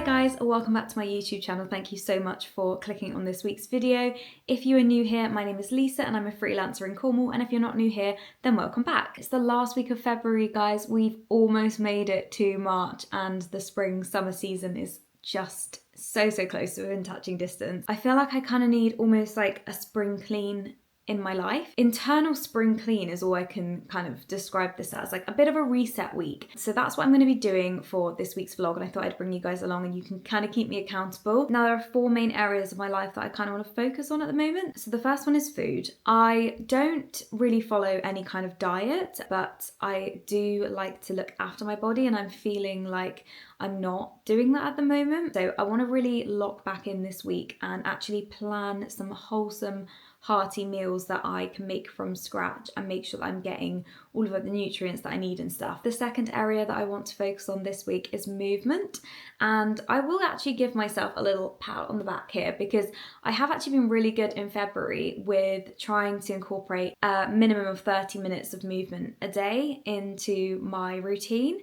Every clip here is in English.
Hi guys, welcome back to my YouTube channel. Thank you so much for clicking on this week's video. If you are new here, my name is Lisa and I'm a freelancer in Cornwall, and if you're not new here, then welcome back. It's the last week of February, guys. We've almost made it to March and the spring summer season is just so close to within touching distance. I feel like I kind of need almost like a spring clean in my life. Internal spring clean is all I can kind of describe this as, like a bit of a reset week. So that's what I'm going to be doing for this week's vlog, and I thought I'd bring you guys along and you can kind of keep me accountable. Now there are four main areas of my life that I kind of want to focus on at the moment. So the first one is food. I don't really follow any kind of diet, but I do like to look after my body, and I'm feeling like I'm not doing that at the moment. So I want to really lock back in this week and actually plan some wholesome, hearty meals that I can make from scratch and make sure that I'm getting all of the nutrients that I need and stuff. The second area that I want to focus on this week is movement, and I will actually give myself a little pat on the back here because I have actually been really good in February with trying to incorporate a minimum of 30 minutes of movement a day into my routine.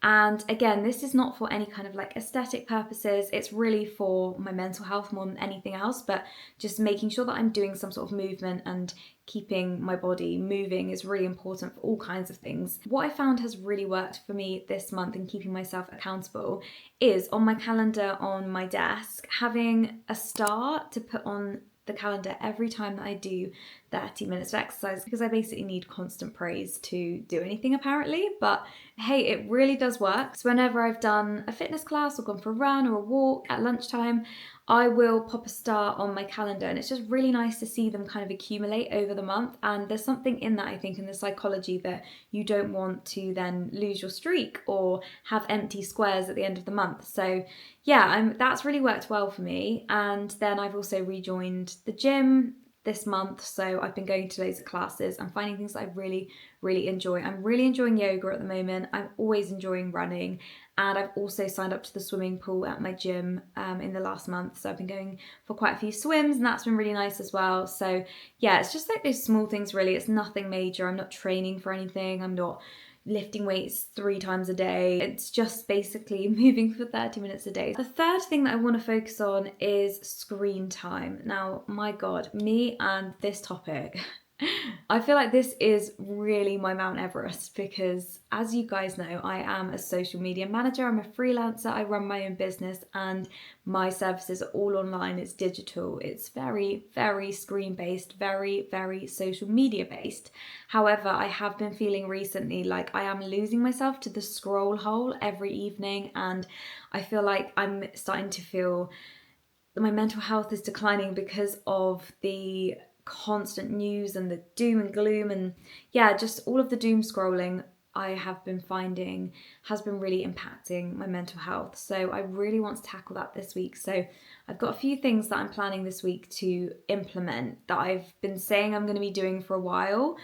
And again, this is not for any kind of like aesthetic purposes. It's really for my mental health more than anything else, but just making sure that I'm doing some sort of movement and keeping my body moving is really important for all kinds of things. What I found has really worked for me this month in keeping myself accountable is on my calendar on my desk, having a star to put on the calendar every time that I do 30 minutes of exercise, because I basically need constant praise to do anything apparently, but hey, it really does work. So whenever I've done a fitness class or gone for a run or a walk at lunchtime, I will pop a star on my calendar, and it's just really nice to see them kind of accumulate over the month. And there's something in that, I think, in the psychology that you don't want to then lose your streak or have empty squares at the end of the month. So yeah, that's really worked well for me. And then I've also rejoined the gym this month, so I've been going to loads of classes. I'm finding things that I really enjoy. I'm really enjoying yoga at the moment. I'm always enjoying running, and I've also signed up to the swimming pool at my gym in the last month, so I've been going for quite a few swims, and that's been really nice as well. So yeah, it's just like those small things really. It's nothing major. I'm not training for anything. I'm not lifting weights 3 times a day. It's just basically moving for 30 minutes a day. The third thing that I want to focus on is screen time. Now, my God, me and this topic, I feel like this is really my Mount Everest because, as you guys know, I am a social media manager. I'm a freelancer. I run my own business and my services are all online. It's digital. It's very screen-based, very social media-based. However, I have been feeling recently like I am losing myself to the scroll hole every evening, and I feel like I'm starting to feel that my mental health is declining because of the constant news and the doom and gloom, and yeah, just all of the doom scrolling I have been finding has been really impacting my mental health. So I really want to tackle that this week. So I've got a few things that I'm planning this week to implement that I've been saying I'm going to be doing for a while,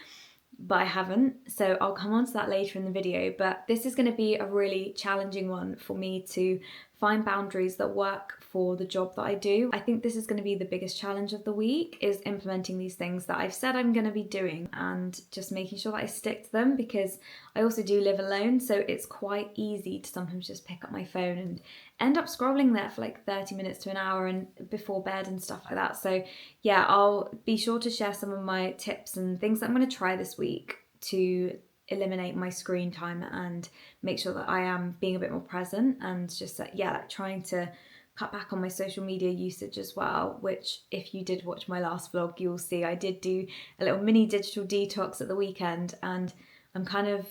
but I haven't. So I'll come on to that later in the video. But this is going to be a really challenging one for me to find boundaries that work for the job that I do. I think this is going to be the biggest challenge of the week, is implementing these things that I've said I'm going to be doing and just making sure that I stick to them, because I also do live alone, so it's quite easy to sometimes just pick up my phone and end up scrolling there for like 30 minutes to an hour and before bed and stuff like that. So yeah, I'll be sure to share some of my tips and things that I'm going to try this week to eliminate my screen time and make sure that I am being a bit more present, and just like trying to cut back on my social media usage as well, which if you did watch my last vlog, you'll see I did do a little mini digital detox at the weekend, and I'm kind of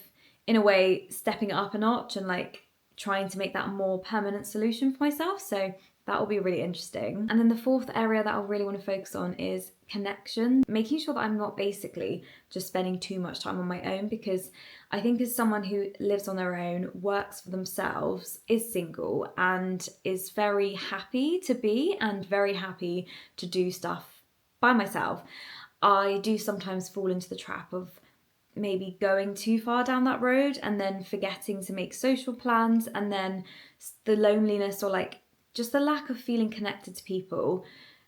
in a way stepping it up a notch and like trying to make that a more permanent solution for myself. So that will be really interesting. And then the fourth area that I really want to focus on is connection, making sure that I'm not basically just spending too much time on my own, because I think as someone who lives on their own, works for themselves, is single and is very happy to be and very happy to do stuff by myself, I do sometimes fall into the trap of maybe going too far down that road and then forgetting to make social plans, and then the loneliness or like just the lack of feeling connected to people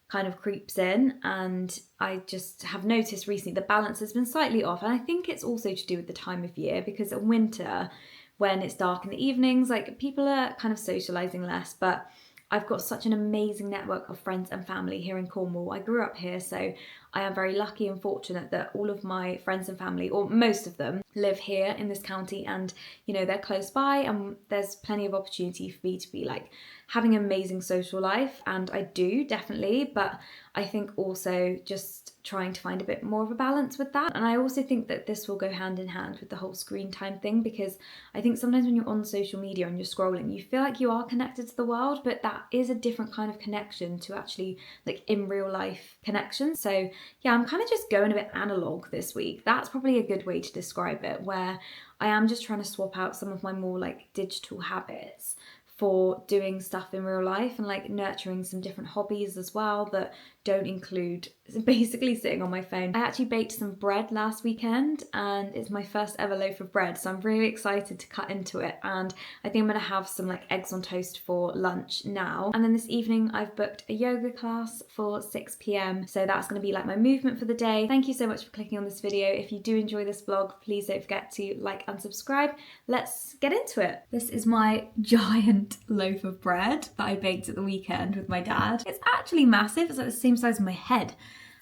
kind of creeps in. And I just have noticed recently the balance has been slightly off, and I think it's also to do with the time of year, because in winter when it's dark in the evenings. Like, people are kind of socializing less, but I've got such an amazing network of friends and family here in Cornwall. I grew up here, so I am very lucky and fortunate that all of my friends and family, or most of them, live here in this county, and you know, they're close by, and there's plenty of opportunity for me to be like having an amazing social life, and I do definitely, but I think also just trying to find a bit more of a balance with that. And I also think that this will go hand in hand with the whole screen time thing, because I think sometimes when you're on social media and you're scrolling, you feel like you are connected to the world, but that is a different kind of connection to actually like in real life connection. So yeah, I'm kind of just going a bit analog this week. That's probably a good way to describe it, where I am just trying to swap out some of my more like digital habits for doing stuff in real life, and like nurturing some different hobbies as well that don't include basically sitting on my phone. I actually baked some bread last weekend, and it's my first ever loaf of bread, so I'm really excited to cut into it, and I think I'm gonna have some like eggs on toast for lunch now. And then this evening I've booked a yoga class for 6 p.m, so that's gonna be like my movement for the day. Thank you so much for clicking on this video. If you do enjoy this vlog, please don't forget to like and subscribe. Let's get into it. This is my giant loaf of bread that I baked at the weekend with my dad. It's actually massive. It's like the same size as my head,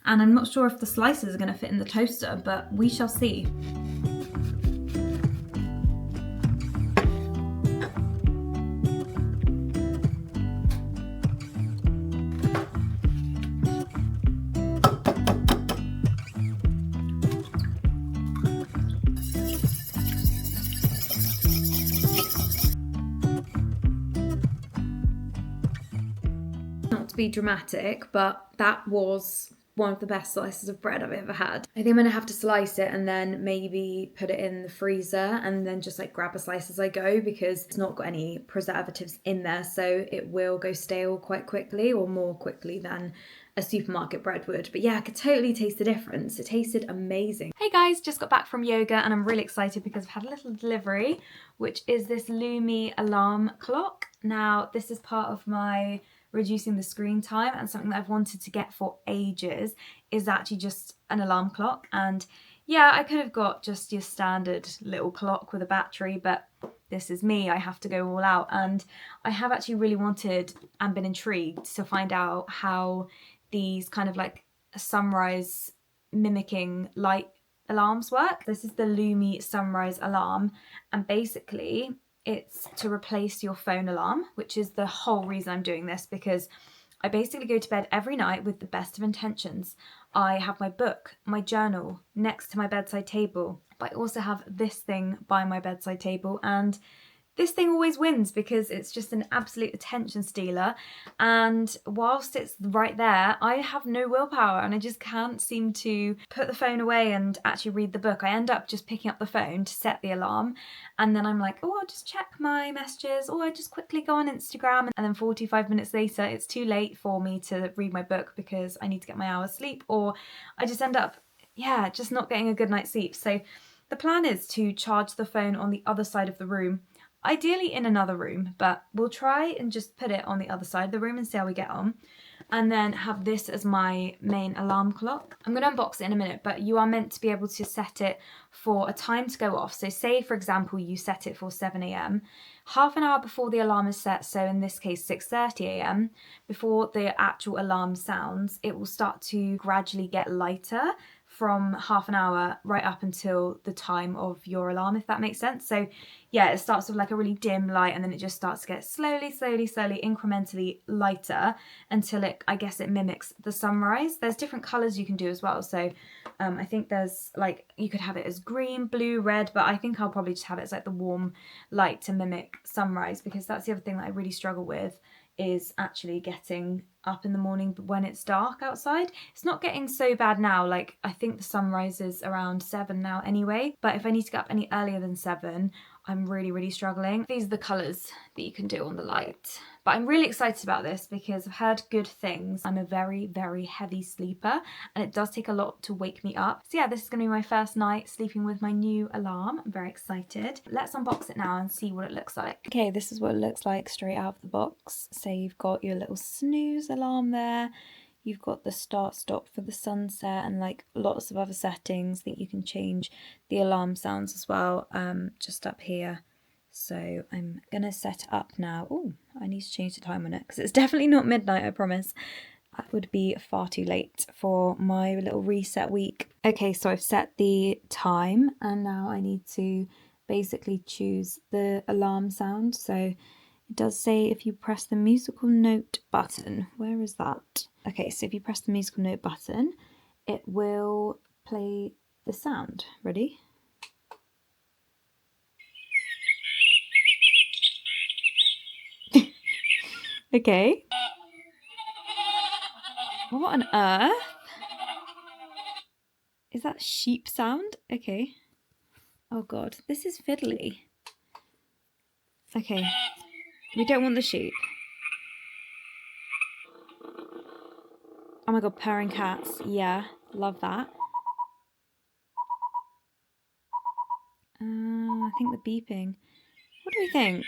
and I'm not sure if the slices are going to fit in the toaster, but we shall see. Not to be dramatic, but that was one of the best slices of bread I've ever had. I think I'm gonna have to slice it and then maybe put it in the freezer and then just like grab a slice as I go, because it's not got any preservatives in there, so it will go stale quite quickly, or more quickly than a supermarket bread would. But yeah, I could totally taste the difference. It tasted amazing. Hey guys, just got back from yoga and I'm really excited because I've had a little delivery, which is this Lumie alarm clock. Now, this is part of my reducing the screen time, and something that I've wanted to get for ages is actually just an alarm clock. And yeah, I could have got just your standard little clock with a battery, but this is me, I have to go all out. And I have actually really wanted and been intrigued to find out how these kind of like sunrise mimicking light alarms work. This is the Lumie sunrise alarm, and basically it's to replace your phone alarm, which is the whole reason I'm doing this, because I basically go to bed every night with the best of intentions. I have my book, my journal next to my bedside table, but I also have this thing by my bedside table, and this thing always wins because it's just an absolute attention stealer. And whilst it's right there, I have no willpower and I just can't seem to put the phone away and actually read the book. I end up just picking up the phone to set the alarm, and then I'm like, oh, I'll just check my messages, or I just quickly go on Instagram, and then 45 minutes later it's too late for me to read my book because I need to get my hour's sleep, or I just end up, yeah, just not getting a good night's sleep. So the plan is to charge the phone on the other side of the room, ideally in another room, but we'll try and just put it on the other side of the room and see how we get on. And then have this as my main alarm clock. I'm going to unbox it in a minute, but you are meant to be able to set it for a time to go off. So say, for example, you set it for 7 a.m. Half an hour before the alarm is set, so in this case 6:30 a.m, before the actual alarm sounds, it will start to gradually get lighter from half an hour right up until the time of your alarm, if that makes sense. So yeah, it starts with like a really dim light, and then it just starts to get slowly, incrementally lighter until it, I guess, it mimics the sunrise. There's different colours you can do as well. So I think there's like, you could have it as green, blue, red, but I think I'll probably just have it as like the warm light to mimic sunrise, because that's the other thing that I really struggle with, is actually getting up in the morning when it's dark outside. It's not getting so bad now, like I think the sunrise is around 7 now anyway, but if I need to get up any earlier than 7, I'm really struggling. These are the colours that you can do on the light. But I'm really excited about this because I've heard good things. I'm a very heavy sleeper, and it does take a lot to wake me up. So yeah, this is going to be my first night sleeping with my new alarm. I'm very excited. Let's unbox it now and see what it looks like. Okay, this is what it looks like straight out of the box. So you've got your little snooze alarm there. You've got the start stop for the sunset, and like lots of other settings that you can change the alarm sounds as well, just up here. So I'm gonna set it up now. Oh, I need to change the time on it because it's definitely not midnight, I promise. That would be far too late for my little reset week. Okay, so I've set the time and now I need to basically choose the alarm sound. So it does say if you press the musical note button. Where is that? Okay, so if you press the musical note button, it will play the sound. Ready? Okay. What on earth? Is that sheep sound? Okay. Oh god, this is fiddly. Okay. We don't want the sheep. Oh my god, purring cats. Yeah, love that. I think the beeping. What do we think?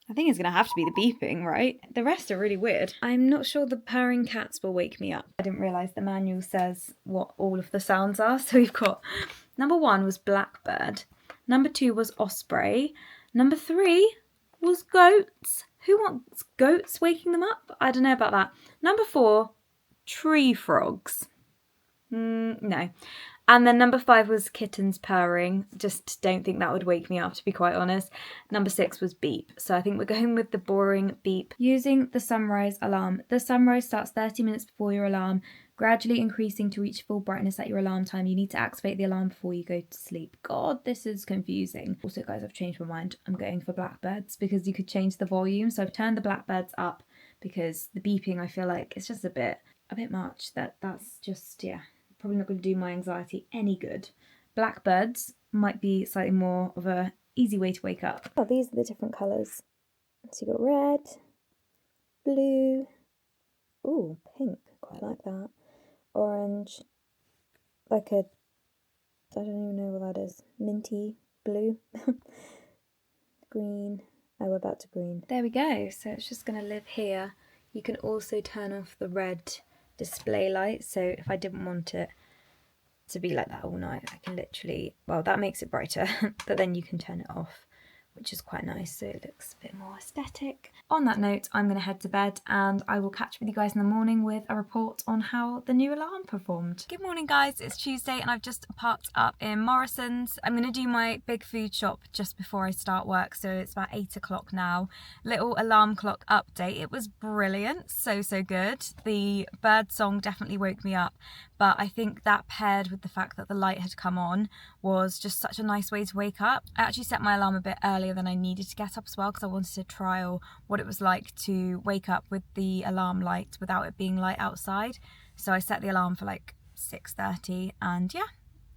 I think it's going to have to be the beeping, right? The rest are really weird. I'm not sure the purring cats will wake me up. I didn't realise the manual says what all of the sounds are. So we've got number 1 was blackbird. Number 2 was osprey. Number 3 was goats. Who wants goats waking them up? I don't know about that. Number 4, tree frogs. No. And then number 5 was kittens purring. Just don't think that would wake me up, to be quite honest. Number 6 was beep. So I think we're going with the boring beep. Using the sunrise alarm. The sunrise starts 30 minutes before your alarm, gradually increasing to reach full brightness at your alarm time. You need to activate the alarm before you go to sleep. God, this is confusing. Also, guys, I've changed my mind. I'm going for blackbirds because you could change the volume. So I've turned the blackbirds up because the beeping, I feel like it's just a bit much. That's just, yeah. Probably not going to do my anxiety any good. Blackbirds might be slightly more of a easy way to wake up. Oh, these are the different colours. So you got red, blue, ooh, pink, quite like that. Orange, like a, I don't even know what that is, minty blue. Green, oh, we're about to green. There we go, so it's just going to live here. You can also turn off the red display light, so if I didn't want it to be like that all night, I can literally, well, that makes it brighter, but then you can turn it off, which is quite nice, so it looks a bit more aesthetic. On that note, I'm going to head to bed and I will catch up with you guys in the morning with a report on how the new alarm performed. Good morning, guys. It's Tuesday and I've just parked up in Morrison's. I'm going to do my big food shop just before I start work, so it's about 8 o'clock now. Little alarm clock update. It was brilliant, so good. The bird song definitely woke me up, but I think that paired with the fact that the light had come on was just such a nice way to wake up. I actually set my alarm a bit earlier than I needed to get up as well because I wanted to trial what it was like to wake up with the alarm light without it being light outside. So I set the alarm for like 6:30 and yeah,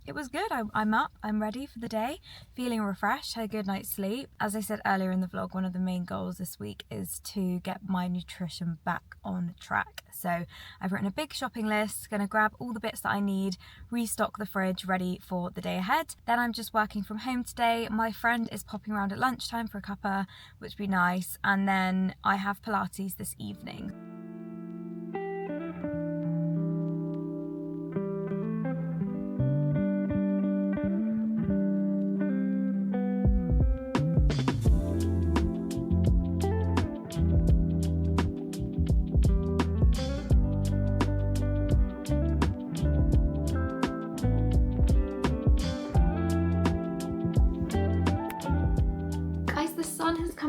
it was good. I'm up, I'm ready for the day, feeling refreshed, had a good night's sleep. As I said earlier in the vlog, one of the main goals this week is to get my nutrition back on track. So I've written a big shopping list, gonna grab all the bits that I need, restock the fridge ready for the day ahead. Then I'm just working from home today. My friend is popping around at lunchtime for a cuppa, which would be nice. And then I have Pilates this evening.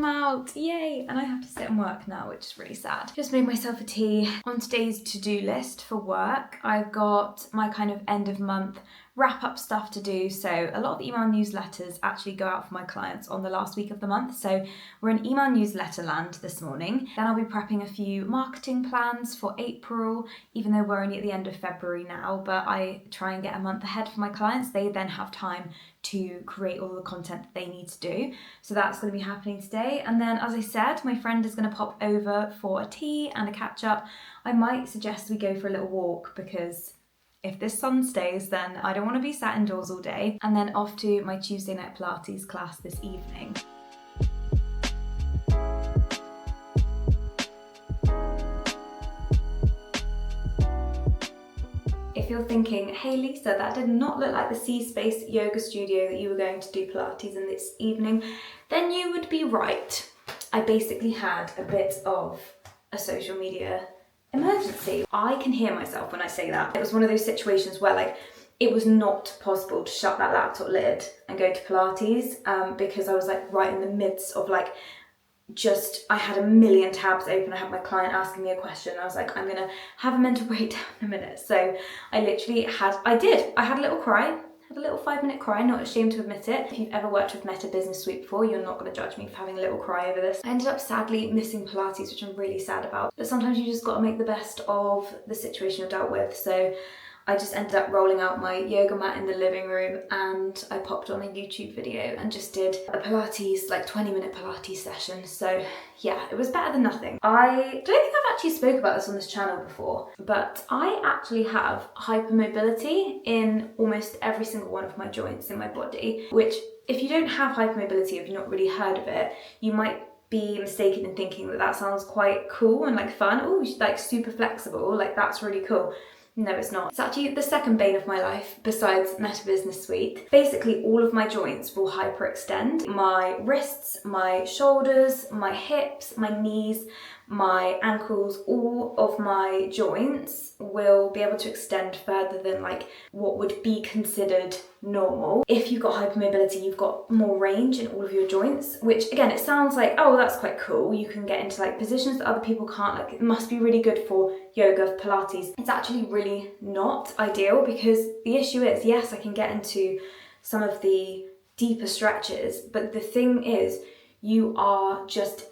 Out, yay, and I have to sit and work now, which is really sad. Just made myself a tea. On today's to-do list for work, I've got my kind of end of month wrap up stuff to do. So a lot of email newsletters actually go out for my clients on the last week of the month, so we're in email newsletter land this morning. Then I'll be prepping a few marketing plans for April, even though we're only at the end of February now, but I try and get a month ahead for my clients. They then have time to create all the content that they need to do. So that's going to be happening today. And then, as I said, my friend is going to pop over for a tea and a catch up. I might suggest we go for a little walk because if this sun stays, then I don't want to be sat indoors all day. And then off to my Tuesday night Pilates class this evening. If you're thinking, hey Lisa, that did not look like the C-Space yoga studio that you were going to do Pilates in this evening, then you would be right. I basically had a bit of a social media emergency. I can hear myself when I say that. It was one of those situations where like it was not possible to shut that laptop lid and go to Pilates because I was like right in the midst of like I had a million tabs open. I had my client asking me a question. I was like, I'm gonna have a mental breakdown in a minute. So I literally had a little cry, had a little 5-minute cry, not ashamed to admit it. If you've ever worked with Meta Business Suite before, you're not gonna judge me for having a little cry over this. I ended up sadly missing Pilates, which I'm really sad about. But sometimes you just gotta make the best of the situation you're dealt with. So I just ended up rolling out my yoga mat in the living room and I popped on a YouTube video and just did a Pilates, like 20-minute Pilates session. So yeah, it was better than nothing. I don't think I've actually spoke about this on this channel before, but I actually have hypermobility in almost every single one of my joints in my body, which if you don't have hypermobility, if you've not really heard of it, you might be mistaken in thinking that that sounds quite cool and like fun. Oh, like super flexible, like that's really cool. No, it's not. It's actually the second bane of my life besides Meta Business Suite. Basically, all of my joints will hyperextend. My wrists, my shoulders, my hips, my knees, my ankles, all of my joints will be able to extend further than like what would be considered normal. If you've got hypermobility, you've got more range in all of your joints, which again, it sounds like, oh, that's quite cool. You can get into like positions that other people can't, like it must be really good for yoga, Pilates. It's actually really not ideal because the issue is, yes, I can get into some of the deeper stretches, but the thing is, you are just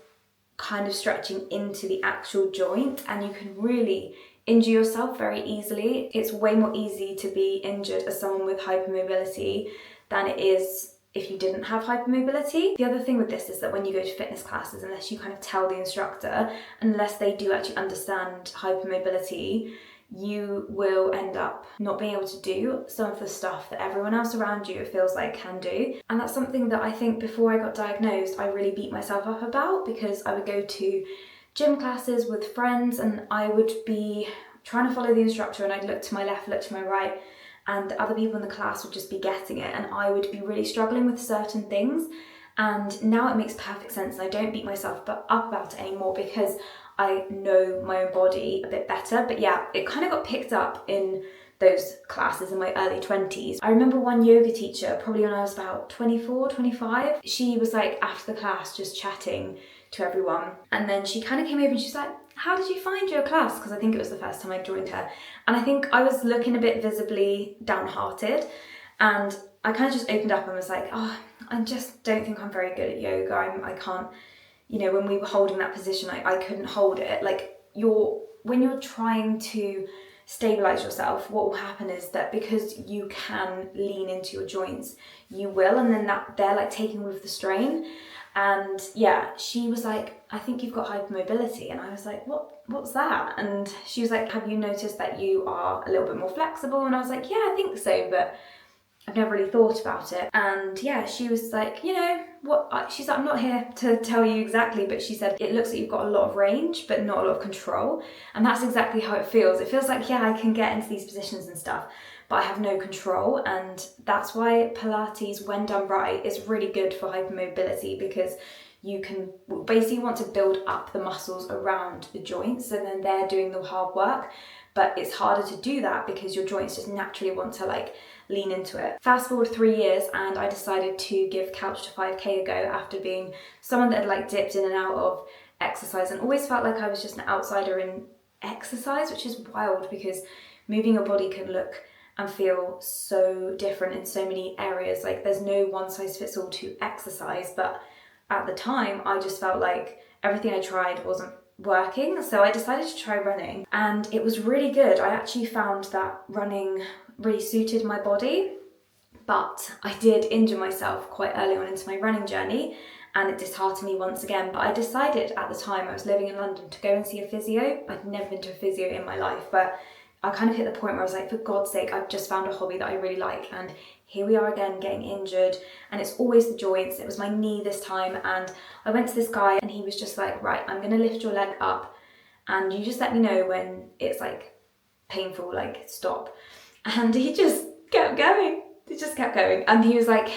kind of stretching into the actual joint and you can really injure yourself very easily. It's way more easy to be injured as someone with hypermobility than it is if you didn't have hypermobility. The other thing with this is that when you go to fitness classes, unless you kind of tell the instructor, unless they do actually understand hypermobility, you will end up not being able to do some of the stuff that everyone else around you, it feels like, can do. And that's something that I think before I got diagnosed, I really beat myself up about, because I would go to gym classes with friends and I would be trying to follow the instructor and I'd look to my left, look to my right, and other people in the class would just be getting it and I would be really struggling with certain things. And now it makes perfect sense and I don't beat myself up about it anymore because I know my own body a bit better. But yeah, it kind of got picked up in those classes in my early 20s. I remember one yoga teacher, probably when I was about 24, 25, she was like after the class just chatting to everyone. And then she kind of came over and she's like, how did you find your class? Because I think it was the first time I joined her. And I think I was looking a bit visibly downhearted. And I kind of just opened up and was like, oh, I just don't think I'm very good at yoga. I can't, you know, when we were holding that position, I couldn't hold it. Like when you're trying to stabilize yourself, what will happen is that because you can lean into your joints, you will, and then that they're like taking all of the strain. And yeah, she was like, I think you've got hypermobility. And I was like, what's that? And she was like, have you noticed that you are a little bit more flexible? And I was like, yeah, I think so, but I've never really thought about it. And yeah, she was like, you know what, she's like, I'm not here to tell you exactly, but she said, it looks like you've got a lot of range, but not a lot of control. And that's exactly how it feels. It feels like, yeah, I can get into these positions and stuff, but I have no control. And that's why Pilates, when done right, is really good for hypermobility, because you can basically want to build up the muscles around the joints and then they're doing the hard work. But it's harder to do that because your joints just naturally want to like lean into it. Fast forward 3 years and I decided to give Couch to 5K a go after being someone that had like dipped in and out of exercise and always felt like I was just an outsider in exercise, which is wild because moving your body can look and feel so different in so many areas. Like there's no one size fits all to exercise, but at the time I just felt like everything I tried wasn't working, so I decided to try running and it was really good. I actually found that running really suited my body, but I did injure myself quite early on into my running journey and it disheartened me once again. But I decided at the time, I was living in London, to go and see a physio. I'd never been to a physio in my life, but I kind of hit the point where I was like, for God's sake, I've just found a hobby that I really like, and here we are again getting injured, and it's always the joints. It was my knee this time, and I went to this guy and he was just like, right, I'm gonna lift your leg up and you just let me know when it's like painful, like stop. And he just kept going. He just kept going. And he was like,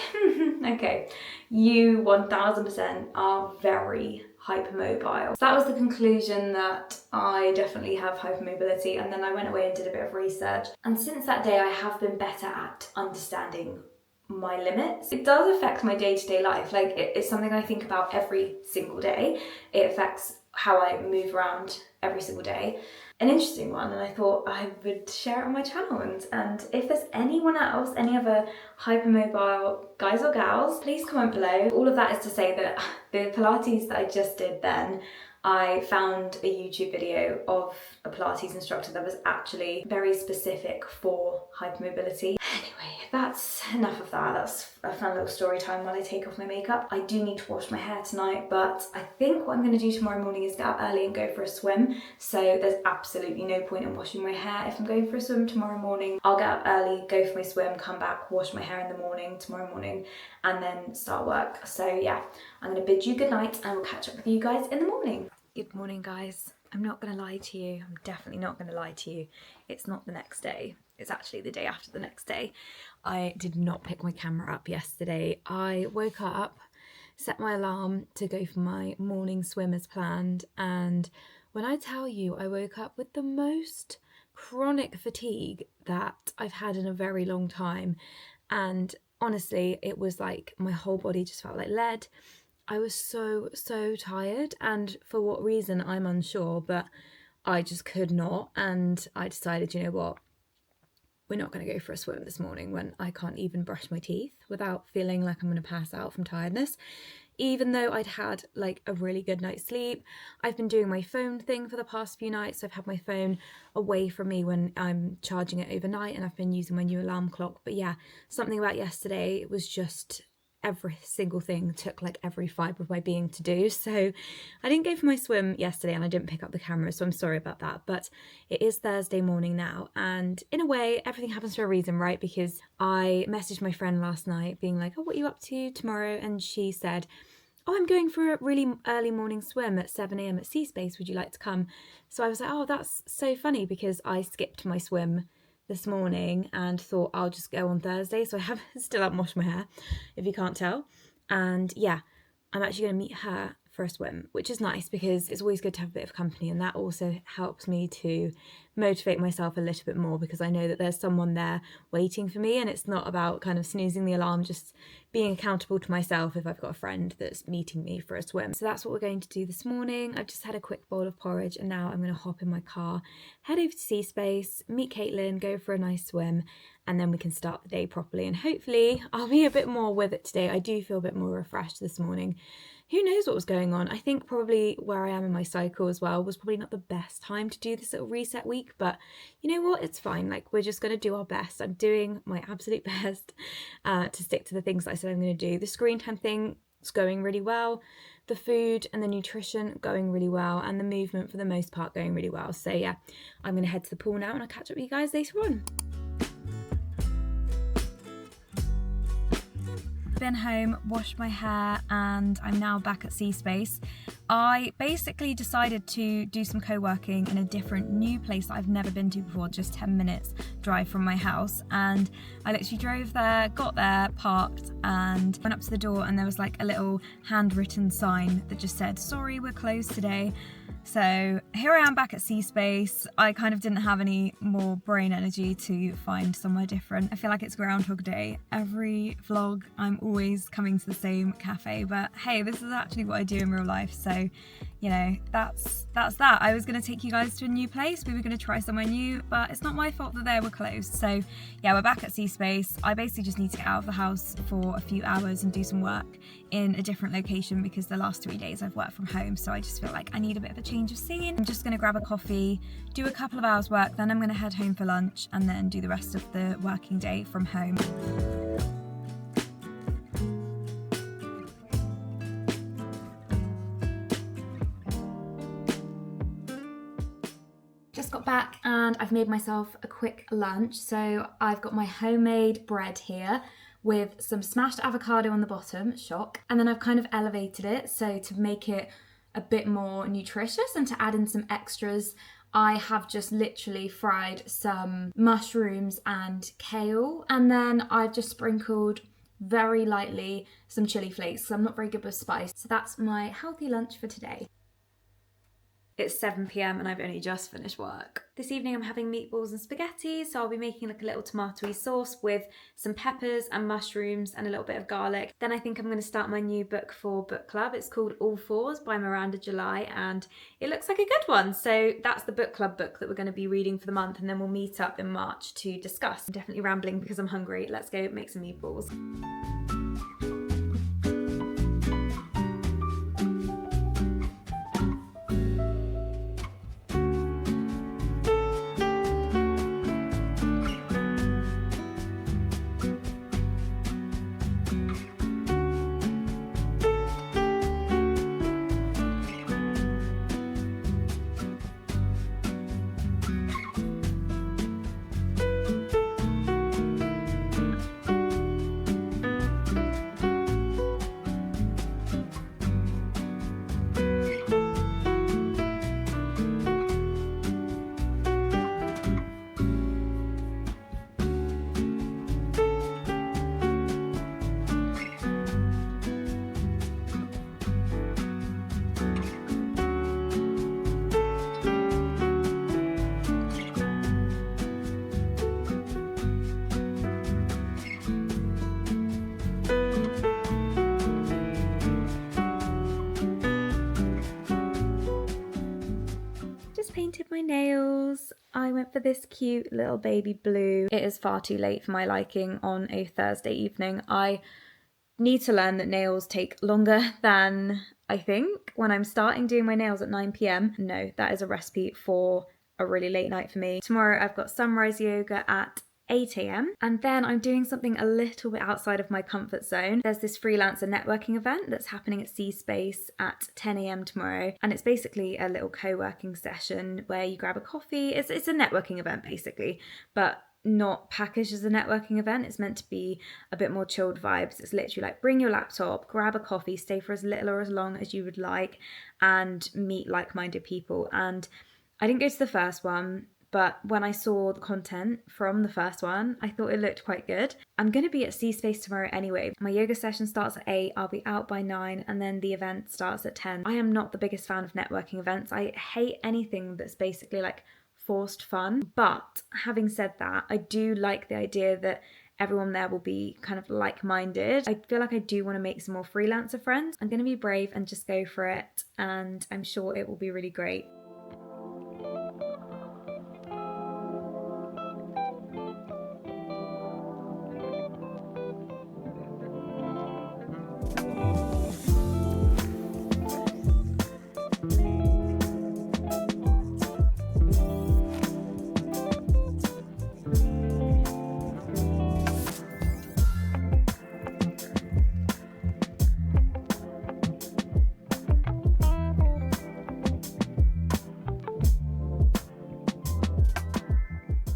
okay, you 1000% are very hypermobile. So that was the conclusion, that I definitely have hypermobility. And then I went away and did a bit of research. And since that day, I have been better at understanding my limits. It does affect my day-to-day life. Like, it's something I think about every single day. It affects how I move around every single day. An interesting one, and I thought I would share it on my channel. And if there's anyone else, any other hypermobile guys or gals, please comment below. All of that is to say that the Pilates that I just did then, I found a YouTube video of a Pilates instructor that was actually very specific for hypermobility. Anyway, that's enough of that. That's a fun little story time while I take off my makeup. I do need to wash my hair tonight, but I think what I'm going to do tomorrow morning is get up early and go for a swim. So there's absolutely no point in washing my hair. If I'm going for a swim tomorrow morning, I'll get up early, go for my swim, come back, wash my hair in the morning, tomorrow morning, and then start work. So yeah, I'm going to bid you good night and we'll catch up with you guys in the morning. Good morning, guys. I'm not going to lie to you. I'm definitely not going to lie to you. It's not the next day. It's actually the day after the next day. I did not pick my camera up yesterday. I woke up, set my alarm to go for my morning swim as planned, and when I tell you I woke up with the most chronic fatigue that I've had in a very long time, and honestly it was like my whole body just felt like lead. I was so tired, and for what reason I'm unsure, but I just could not, and I decided, you know what, we're not going to go for a swim this morning when I can't even brush my teeth without feeling like I'm going to pass out from tiredness. Even though I'd had like a really good night's sleep. I've been doing my phone thing for the past few nights. So I've had my phone away from me when I'm charging it overnight, and I've been using my new alarm clock. But yeah, something about yesterday, it was just every single thing took like every fibre of my being to do. So I didn't go for my swim yesterday and I didn't pick up the camera, so I'm sorry about that. But it is Thursday morning now, and in a way everything happens for a reason, right? Because I messaged my friend last night being like, oh, what are you up to tomorrow? And she said, oh, I'm going for a really early morning swim at 7 a.m. at Sea Space, would you like to come? So I was like, oh, that's so funny, because I skipped my swim this morning and thought I'll just go on Thursday. So I still haven't washed my hair, if you can't tell. And yeah, I'm actually going to meet her for a swim, which is nice because it's always good to have a bit of company, and that also helps me to motivate myself a little bit more, because I know that there's someone there waiting for me, and it's not about kind of snoozing the alarm, just being accountable to myself if I've got a friend that's meeting me for a swim. So that's what we're going to do this morning. I've just had a quick bowl of porridge, and now I'm going to hop in my car, head over to Sea Space, meet Caitlin, go for a nice swim, and then we can start the day properly, and hopefully I'll be a bit more with it today. I do feel a bit more refreshed this morning. Who knows what was going on? I think probably where I am in my cycle as well was probably not the best time to do this little reset week, but you know what? It's fine. Like, we're just going to do our best. I'm doing my absolute best to stick to the things that I said I'm going to do. The screen time thing is going really well. The food and the nutrition going really well, and the movement for the most part going really well. So yeah, I'm going to head to the pool now and I'll catch up with you guys later on. Been home, washed my hair, and I'm now back at Sea Space. I basically decided to do some co-working in a different new place that I've never been to before, just 10 minutes drive from my house, and I literally drove there, got there, parked, and went up to the door, and there was like a little handwritten sign that just said, sorry, we're closed today. So here I am back at Sea Space. I kind of didn't have any more brain energy to find somewhere different. I feel like it's Groundhog Day. Every vlog I'm always coming to the same cafe, but hey, this is actually what I do in real life, so you know, that's that. I was going to take you guys to a new place. We were going to try somewhere new, but it's not my fault that they were closed. So yeah, we're back at Sea Space. I basically just need to get out of the house for a few hours and do some work in a different location, because the last 3 days I've worked from home, so I just feel like I need a bit of a change of scene. I'm just going to grab a coffee, do a couple of hours work, then I'm going to head home for lunch, and then do the rest of the working day from home. Just got back and I've made myself a quick lunch. So I've got my homemade bread here with some smashed avocado on the bottom, shock, and then I've kind of elevated it so to make it a bit more nutritious and to add in some extras. I have just literally fried some mushrooms and kale, and then I've just sprinkled very lightly some chili flakes because I'm not very good with spice. So that's my healthy lunch for today. It's 7 p.m. and I've only just finished work. This evening I'm having meatballs and spaghetti, so I'll be making like a little tomatoey sauce with some peppers and mushrooms and a little bit of garlic. Then I think I'm going to start my new book for book club. It's called All Fours by Miranda July and it looks like a good one. So that's the book club book that we're going to be reading for the month, and then we'll meet up in March to discuss. I'm definitely rambling because I'm hungry. Let's go make some meatballs. Painted my nails. I went for this cute little baby blue. It is far too late for my liking on a Thursday evening. I need to learn that nails take longer than I think when I'm starting doing my nails at 9 p.m. No, that is a recipe for a really late night for me. Tomorrow I've got sunrise yoga at 8 a.m. and then I'm doing something a little bit outside of my comfort zone. There's this freelancer networking event that's happening at C Space at 10 a.m. tomorrow, and it's basically a little co-working session where you grab a coffee. It's a networking event basically, but not packaged as a networking event. It's meant to be a bit more chilled vibes. It's literally like bring your laptop, grab a coffee, stay for as little or as long as you would like, and meet like-minded people. And I didn't go to the first one, but when I saw the content from the first one, I thought it looked quite good. I'm going to be at C Space tomorrow anyway. My yoga session starts at 8, I'll be out by 9, and then the event starts at 10. I am not the biggest fan of networking events. I hate anything that's basically like forced fun. But having said that, I do like the idea that everyone there will be kind of like-minded. I feel like I do want to make some more freelancer friends. I'm going to be brave and just go for it, and I'm sure it will be really great.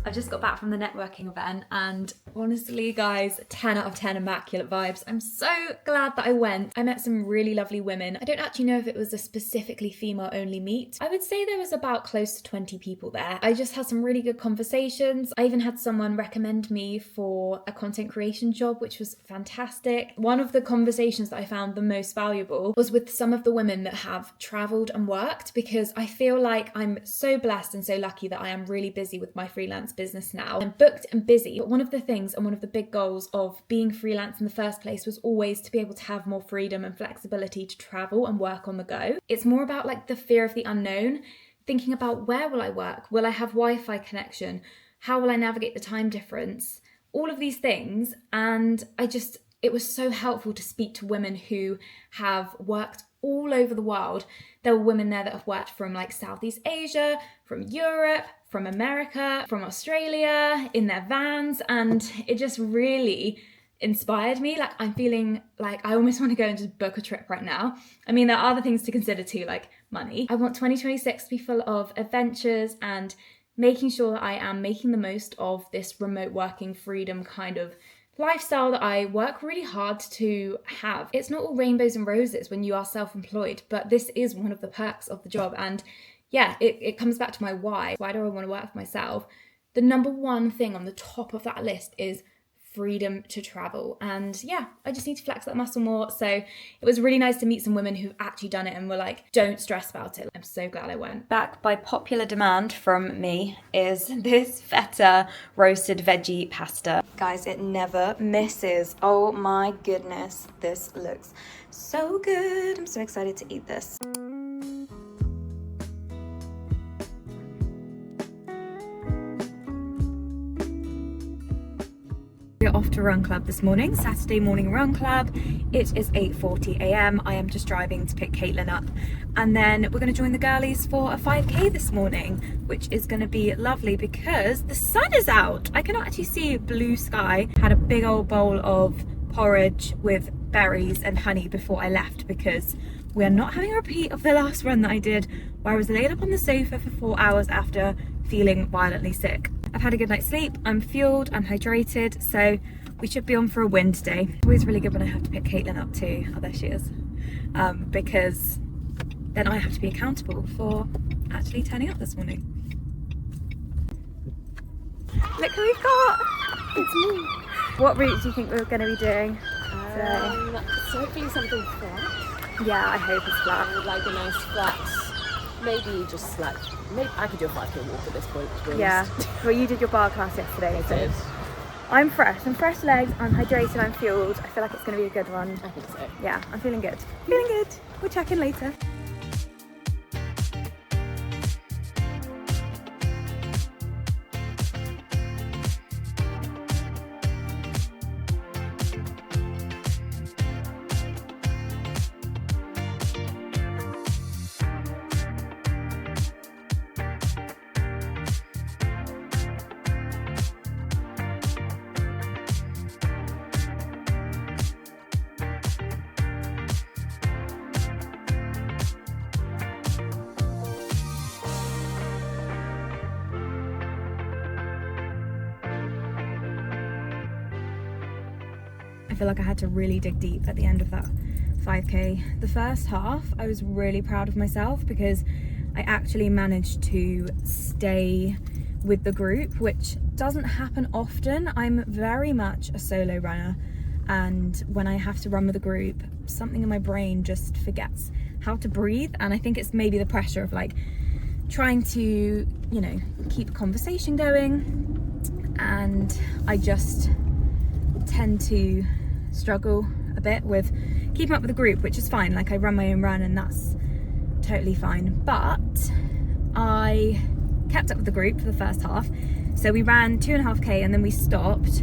I've just got back from the networking event and honestly guys, 10 out of 10 immaculate vibes. I'm so glad that I went. I met some really lovely women. I don't actually know if it was a specifically female only meet. I would say there was about close to 20 people there. I just had some really good conversations. I even had someone recommend me for a content creation job, which was fantastic. One of the conversations that I found the most valuable was with some of the women that have traveled and worked, because I feel like I'm so blessed and so lucky that I am really busy with my freelance business now. I'm booked and busy, but one of the things and one of the big goals of being freelance in the first place was always to be able to have more freedom and flexibility to travel and work on the go. It's more about like the fear of the unknown, thinking about where will I work? Will I have Wi-Fi connection? How will I navigate the time difference? All of these things. And it was so helpful to speak to women who have worked all over the world. There were women there that have worked from like Southeast Asia, from Europe, from America, from Australia, in their vans, and it just really inspired me. Like I'm feeling like I almost want to go and just book a trip right now. I mean, there are other things to consider too, like money. I want 2026 to be full of adventures and making sure that I am making the most of this remote working freedom kind of lifestyle that I work really hard to have. It's not all rainbows and roses when you are self-employed, but this is one of the perks of the job. And yeah, it comes back to my why. Why do I want to work for myself? The number one thing on the top of that list is freedom to travel. And yeah, I just need to flex that muscle more. So it was really nice to meet some women who've actually done it and were like, don't stress about it. I'm so glad I went. Back by popular demand from me is this feta roasted veggie pasta. Guys, it never misses. Oh my goodness, this looks so good. I'm so excited to eat this. We're off to run club this morning, Saturday morning run club. It is 8:40 a.m. I am just driving to pick Caitlin up, and then we're going to join the girlies for a 5k this morning, which is going to be lovely because the sun is out. I can actually see blue sky. Had a big old bowl of porridge with berries and honey before I left because we are not having a repeat of the last run that I did where I was laid up on the sofa for 4 hours after feeling violently sick. I've had a good night's sleep, I'm fueled, I'm hydrated, so we should be on for a win today. It's always really good when I have to pick Caitlin up too, oh there she is, because then I have to be accountable for actually turning up this morning. Look who we've got! It's me! What route do you think we're going to be doing today? So hopefully something flat. Yeah, I hope it's flat. I would like a nice flat, maybe just like, maybe I could do a 5k walk at this point, to be honest. Yeah, well you did your bar class yesterday. I did. I'm fresh legs, I'm hydrated, I'm fueled. I feel like it's going to be a good run. I think so. Yeah, I'm feeling good. Feeling good. We'll check in later. I feel like I had to really dig deep at the end of that 5k. The first half, I was really proud of myself because I actually managed to stay with the group, which doesn't happen often. I'm very much a solo runner, and when I have to run with a group, something in my brain just forgets how to breathe, and I think it's maybe the pressure of like trying to, you know, keep a conversation going, and I just tend to struggle a bit with keeping up with the group, which is fine. Like I run my own run and that's totally fine, but I kept up with the group for the first half. So we ran 2.5k and then we stopped,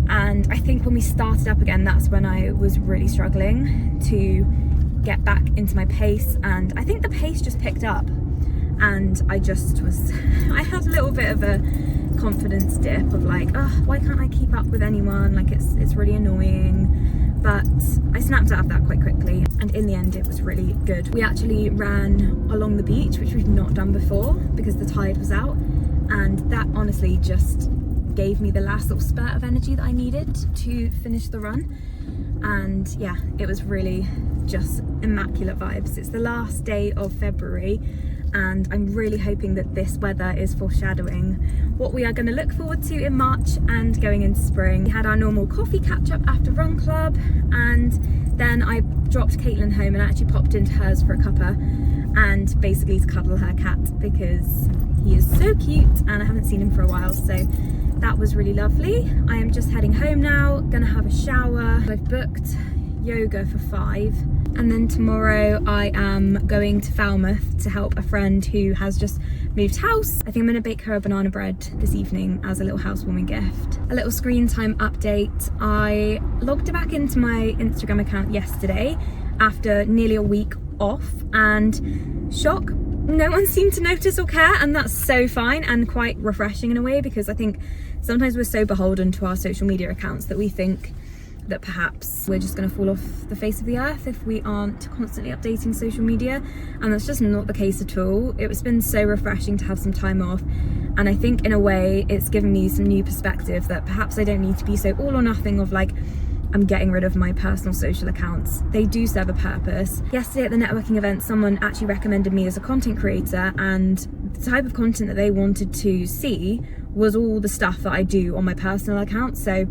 and I think when we started up again, that's when I was really struggling to get back into my pace, and I think the pace just picked up, and I just was I had a little bit of a confidence dip of like, oh, why can't I keep up with anyone, like it's really annoying. But I snapped out of that quite quickly, and in the end it was really good. We actually ran along the beach, which we've not done before because the tide was out, and that honestly just gave me the last little spurt of energy that I needed to finish the run. And yeah, it was really just immaculate vibes. It's the last day of February, and I'm really hoping that this weather is foreshadowing what we are going to look forward to in March and going into spring. We had our normal coffee catch up after run club, and then I dropped Caitlin home and actually popped into hers for a cuppa and basically to cuddle her cat because he is so cute and I haven't seen him for a while, so that was really lovely. I am just heading home now, gonna have a shower. I've booked yoga for 5, and then tomorrow I am going to Falmouth to help a friend who has just moved house. I think I'm gonna bake her a banana bread this evening as a little housewarming gift. A little screen time update. I logged back into my Instagram account yesterday after nearly a week off, and shock, no one seemed to notice or care, and that's so fine and quite refreshing in a way, because I think sometimes we're so beholden to our social media accounts that we think that perhaps we're just going to fall off the face of the earth if we aren't constantly updating social media, and that's just not the case at all. It's been so refreshing to have some time off, and I think in a way it's given me some new perspective that perhaps I don't need to be so all or nothing of like, I'm getting rid of my personal social accounts. They do serve a purpose. Yesterday at the networking event, someone actually recommended me as a content creator, and the type of content that they wanted to see was all the stuff that I do on my personal account. So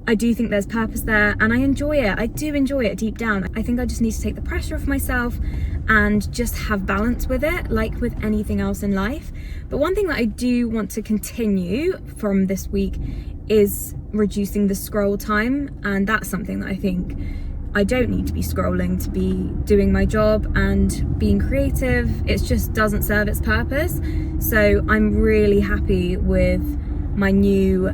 I do think there's purpose there, and I enjoy it. I do enjoy it deep down. I think I just need to take the pressure off myself and just have balance with it, like with anything else in life. But one thing that I do want to continue from this week is reducing the scroll time, and that's something that I think I don't need to be scrolling to be doing my job and being creative. It just doesn't serve its purpose. So I'm really happy with my new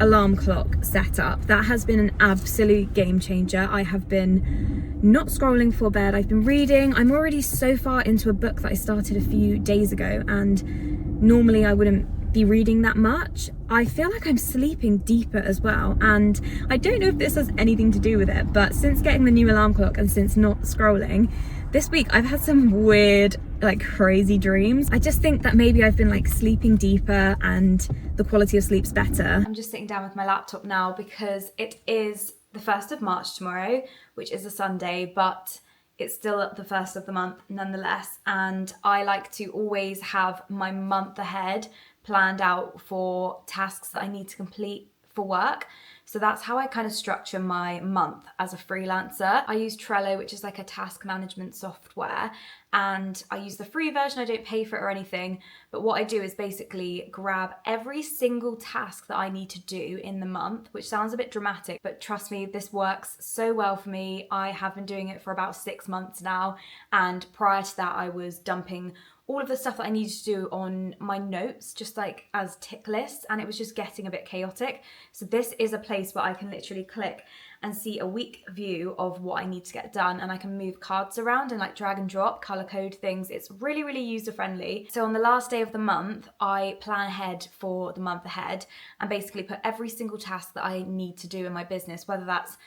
alarm clock setup. That has been an absolute game changer. I have been not scrolling before bed. I've been reading. I'm already so far into a book that I started a few days ago, and normally I wouldn't be reading that much. I feel like I'm sleeping deeper as well, and I don't know if this has anything to do with it, but since getting the new alarm clock and since not scrolling this week, I've had some weird, like crazy dreams. I just think that maybe I've been like sleeping deeper and the quality of sleep's better. I'm just sitting down with my laptop now because it is the 1st of March tomorrow, which is a Sunday, but it's still the 1st of the month nonetheless. And I like to always have my month ahead planned out for tasks that I need to complete for work. So that's how I kind of structure my month as a freelancer. I use Trello, which is like a task management software, and I use the free version. I don't pay for it or anything, but what I do is basically grab every single task that I need to do in the month, which sounds a bit dramatic, but trust me, this works so well for me. I have been doing it for about 6 months now, and prior to that I was dumping all of the stuff that I needed to do on my notes, just like as tick lists, and it was just getting a bit chaotic. So this is a place where I can literally click and see a week view of what I need to get done, and I can move cards around and like drag and drop, color code things. It's really, really user friendly. So on the last day of the month, I plan ahead for the month ahead and basically put every single task that I need to do in my business, whether that's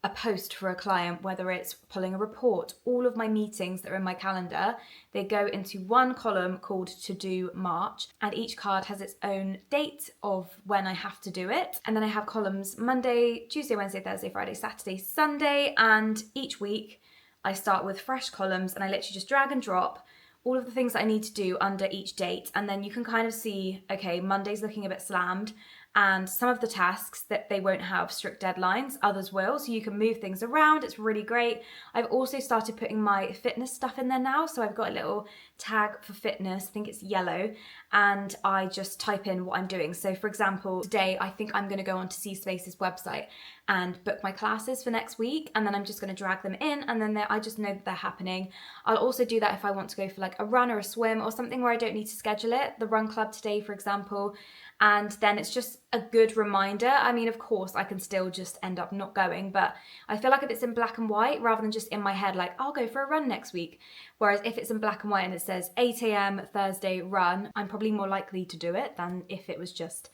a post for a client, whether it's pulling a report, all of my meetings that are in my calendar, they go into one column called To Do March, and each card has its own date of when I have to do it. And then I have columns Monday, Tuesday, Wednesday, Thursday, Friday, Saturday, Sunday, and each week I start with fresh columns and I literally just drag and drop all of the things that I need to do under each date. And then you can kind of see, okay, Monday's looking a bit slammed, and some of the tasks that they won't have strict deadlines, others will, so you can move things around. It's really great. I've also started putting my fitness stuff in there now, so I've got a little tag for fitness, I think it's yellow, and I just type in what I'm doing. So for example, today I think I'm going to go onto C Space's website and book my classes for next week, and then I'm just going to drag them in, and then I just know that they're happening. I'll also do that if I want to go for like a run or a swim or something where I don't need to schedule it, the run club today for example, and then it's just a good reminder. I mean, of course I can still just end up not going, but I feel like if it's in black and white rather than just in my head like I'll go for a run next week, whereas if it's in black and white and it says 8 a.m. Thursday run, I'm probably more likely to do it than if it was just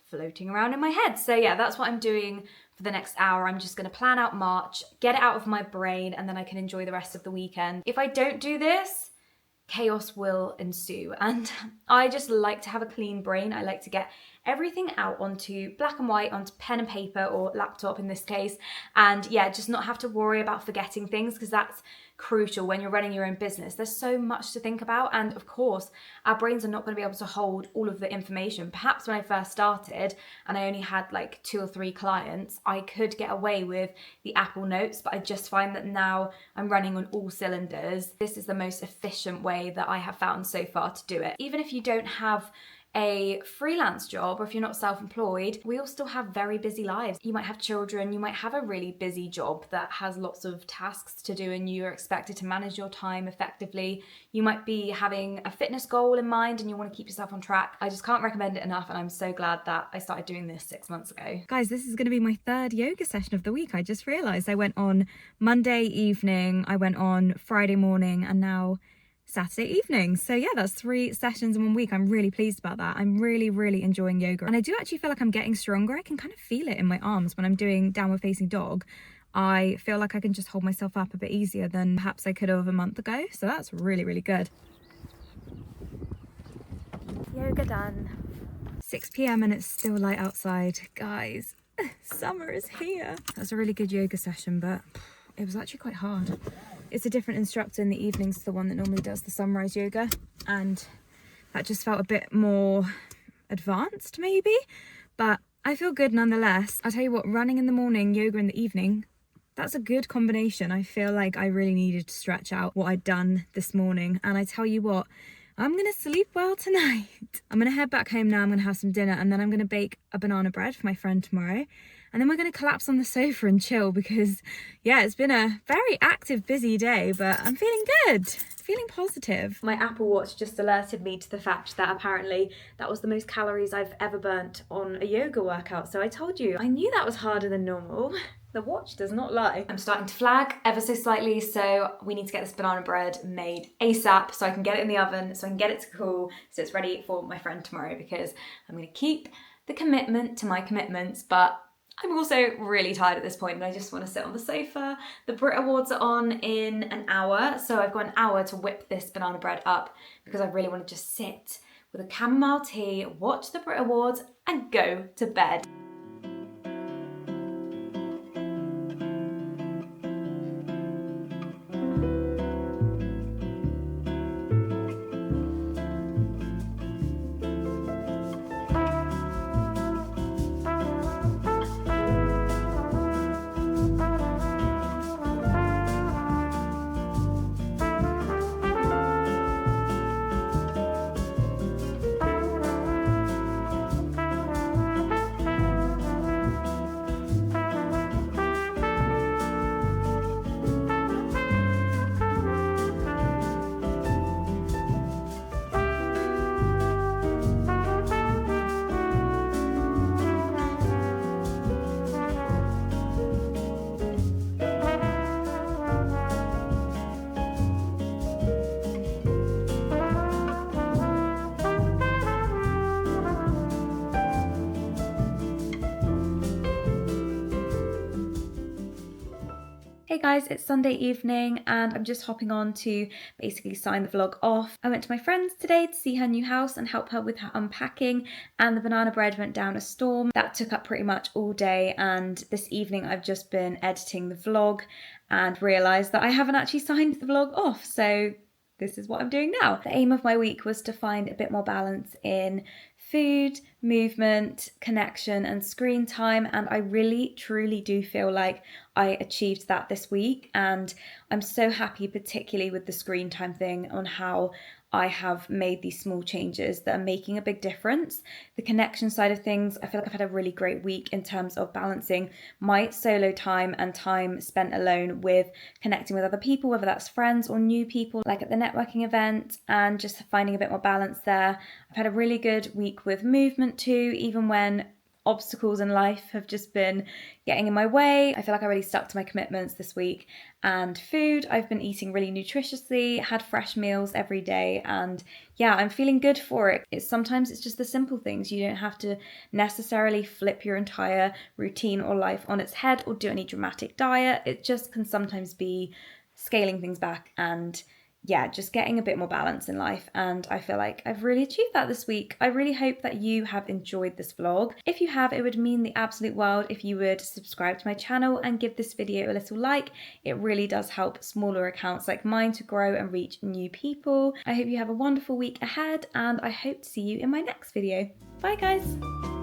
floating around in my head. So yeah, that's what I'm doing for the next hour. I'm just going to plan out March, get it out of my brain, and then I can enjoy the rest of the weekend. If I don't do this, chaos will ensue, and I just like to have a clean brain. I like to get everything out onto black and white, onto pen and paper or laptop in this case, and yeah, just not have to worry about forgetting things, because that's crucial when you're running your own business. There's so much to think about, and of course our brains are not going to be able to hold all of the information. Perhaps when I first started and I only had like 2 or 3 clients, I could get away with the Apple Notes, but I just find that now I'm running on all cylinders. This is the most efficient way that I have found so far to do it. Even if you don't have a freelance job, or if you're not self-employed, we all still have very busy lives. You might have children, you might have a really busy job that has lots of tasks to do and you're expected to manage your time effectively. You might be having a fitness goal in mind and you want to keep yourself on track. I just can't recommend it enough, and I'm so glad that I started doing this 6 months ago. Guys, this is going to be my 3rd yoga session of the week. I just realised I went on Monday evening, I went on Friday morning, and now Saturday evening. So yeah, that's 3 sessions in 1 week. I'm really pleased about that. I'm really, really enjoying yoga. And I do actually feel like I'm getting stronger. I can kind of feel it in my arms when I'm doing downward facing dog. I feel like I can just hold myself up a bit easier than perhaps I could have a month ago. So that's really, really good. Yoga done. 6 p.m. and it's still light outside. Guys, Summer is here. That's a really good yoga session, but it was actually quite hard. It's a different instructor in the evenings to the one that normally does the sunrise yoga, and that just felt a bit more advanced maybe, but I feel good nonetheless. I tell you what, running in the morning, yoga in the evening, that's a good combination. I feel like I really needed to stretch out what I'd done this morning, and I tell you what, I'm gonna sleep well tonight. I'm gonna head back home now, I'm gonna have some dinner, and then I'm gonna bake a banana bread for my friend tomorrow. And then we're gonna collapse on the sofa and chill because, yeah, it's been a very active, busy day, but I'm feeling good, feeling positive. My Apple Watch just alerted me to the fact that apparently that was the most calories I've ever burnt on a yoga workout. So I told you, I knew that was harder than normal. The watch does not lie. I'm starting to flag ever so slightly, so we need to get this banana bread made ASAP so I can get it in the oven, so I can get it to cool, so it's ready for my friend tomorrow, because I'm gonna keep the commitment to my commitments, but I'm also really tired at this point and I just want to sit on the sofa. The Brit Awards are on in an hour, so I've got an hour to whip this banana bread up because I really want to just sit with a chamomile tea, watch the Brit Awards and go to bed. Hey guys, it's Sunday evening and I'm just hopping on to basically sign the vlog off. I went to my friend's today to see her new house and help her with her unpacking, and the banana bread went down a storm. That took up pretty much all day, and this evening I've just been editing the vlog and realised that I haven't actually signed the vlog off, so this is what I'm doing now. The aim of my week was to find a bit more balance in food, movement, connection and screen time, and I really truly do feel like I achieved that this week, and I'm so happy particularly with the screen time thing on how I have made these small changes that are making a big difference. The connection side of things, I feel like I've had a really great week in terms of balancing my solo time and time spent alone with connecting with other people, whether that's friends or new people, like at the networking event, and just finding a bit more balance there. I've had a really good week with movement too, even when obstacles in life have just been getting in my way. I feel like I really stuck to my commitments this week. And food, I've been eating really nutritiously, had fresh meals every day, and yeah, I'm feeling good for it. Sometimes it's just the simple things. You don't have to necessarily flip your entire routine or life on its head or do any dramatic diet. It just can sometimes be scaling things back and yeah, just getting a bit more balance in life, and I feel like I've really achieved that this week. I really hope that you have enjoyed this vlog. If you have, it would mean the absolute world if you would subscribe to my channel and give this video a little like. It really does help smaller accounts like mine to grow and reach new people. I hope you have a wonderful week ahead, and I hope to see you in my next video. Bye guys!